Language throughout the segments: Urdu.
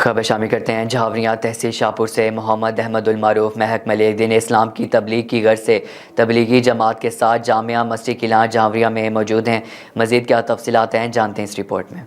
خبر شامل کرتے ہیں جھاوریاں تحصیل شاہپور سے محمد احمد المعروف مہک ملک دین اسلام کی تبلیغ کی غرض سے تبلیغی جماعت کے ساتھ جامعہ مسجد قلعہ جھاوریاں میں موجود ہیں۔ مزید کیا تفصیلات ہیں جانتے ہیں اس رپورٹ میں۔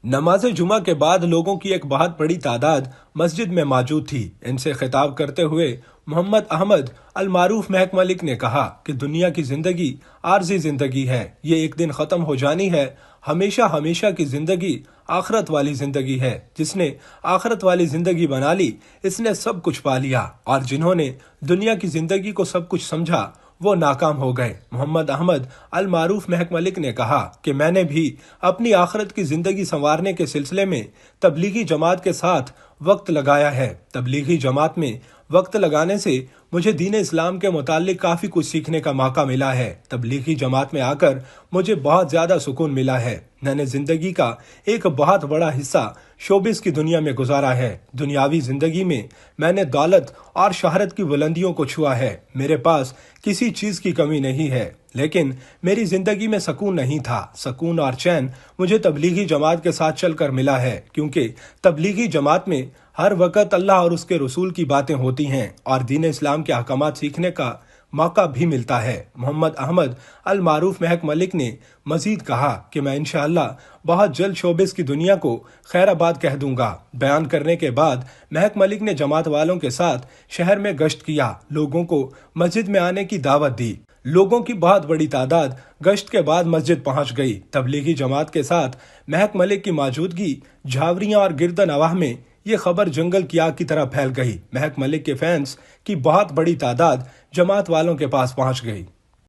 نماز جمعہ کے بعد لوگوں کی ایک بہت بڑی تعداد مسجد میں موجود تھی۔ ان سے خطاب کرتے ہوئے محمد احمد المعروف مہک ملک نے کہا کہ دنیا کی زندگی عارضی زندگی ہے، یہ ایک دن ختم ہو جانی ہے۔ ہمیشہ ہمیشہ کی زندگی آخرت والی زندگی ہے۔ جس نے آخرت والی زندگی بنا لی اس نے سب کچھ پا لیا، اور جنہوں نے دنیا کی زندگی کو سب کچھ سمجھا وہ ناکام ہو گئے۔ محمد احمد المعروف مہک ملک نے کہا کہ میں نے بھی اپنی آخرت کی زندگی سنوارنے کے سلسلے میں تبلیغی جماعت کے ساتھ وقت لگایا ہے۔ تبلیغی جماعت میں وقت لگانے سے مجھے دین اسلام کے متعلق کافی کچھ سیکھنے کا موقع ملا ہے۔ تبلیغی جماعت میں آ کر مجھے بہت زیادہ سکون ملا ہے۔ میں نے زندگی کا ایک بہت بڑا حصہ شوبز کی دنیا میں گزارا ہے۔ دنیاوی زندگی میں میں نے دولت اور شہرت کی بلندیوں کو چھوا ہے۔ میرے پاس کسی چیز کی کمی نہیں ہے، لیکن میری زندگی میں سکون نہیں تھا۔ سکون اور چین مجھے تبلیغی جماعت کے ساتھ چل کر ملا ہے، کیونکہ تبلیغی جماعت میں ہر وقت اللہ اور اس کے رسول کی باتیں ہوتی ہیں اور دین اسلام کے احکامات سیکھنے کا موقع بھی ملتا ہے۔ محمد احمد المعروف مہک ملک نے مزید کہا کہ میں انشاءاللہ بہت جلد شوبز کی دنیا کو خیر آباد کہہ دوں گا۔ بیان کرنے کے بعد مہک ملک نے جماعت والوں کے ساتھ شہر میں گشت کیا، لوگوں کو مسجد میں آنے کی دعوت دی۔ لوگوں کی بہت بڑی تعداد گشت کے بعد مسجد پہنچ گئی۔ تبلیغی جماعت کے ساتھ مہک ملک کی موجودگی جھاوریاں اور گرد نواح میں یہ خبر جنگل کی آگ کی طرح پھیل گئی۔ مہک ملک کے فینس کی بہت بڑی تعداد جماعت والوں کے پاس پہنچ گئی۔